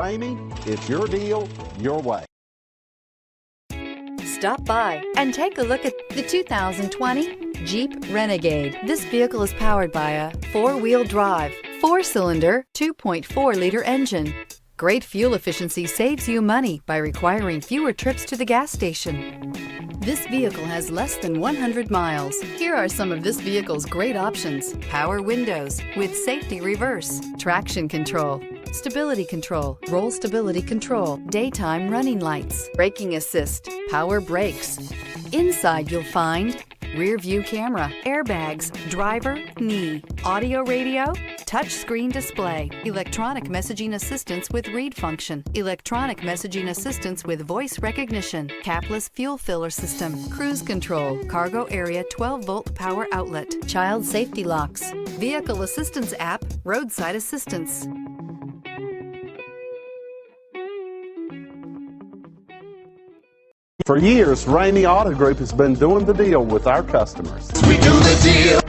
Ramey, it's your deal, your way. Stop by and take a look at the 2020 Jeep Renegade. This vehicle is powered by a four-wheel drive, four-cylinder, 2.4-liter engine. Great fuel efficiency saves you money by requiring fewer trips to the gas station. This vehicle has less than 100 miles. Here are some of this vehicle's great options: power windows with safety reverse, traction control, stability control, roll stability control, daytime running lights, braking assist, power brakes. Inside you'll find rear view camera, airbags, driver, knee, audio radio, touchscreen display, electronic messaging assistance with read function, electronic messaging assistance with voice recognition, capless fuel filler system, cruise control, cargo area 12-volt power outlet, child safety locks, vehicle assistance app, roadside assistance. For years, Ramey Auto Group has been doing the deal with our customers. We do the deal.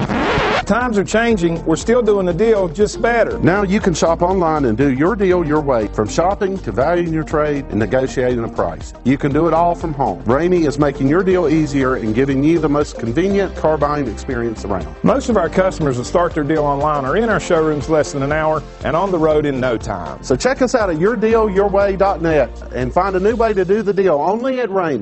Times are changing. We're still doing the deal, just better. Now you can shop online and do your deal your way, from shopping to valuing your trade and negotiating a price. You can do it all from home. Ramey is making your deal easier and giving you the most convenient car buying experience around. Most of our customers that start their deal online are in our showrooms less than an hour and on the road in no time. So check us out at yourdealyourway.net and find a new way to do the deal only at Ramey.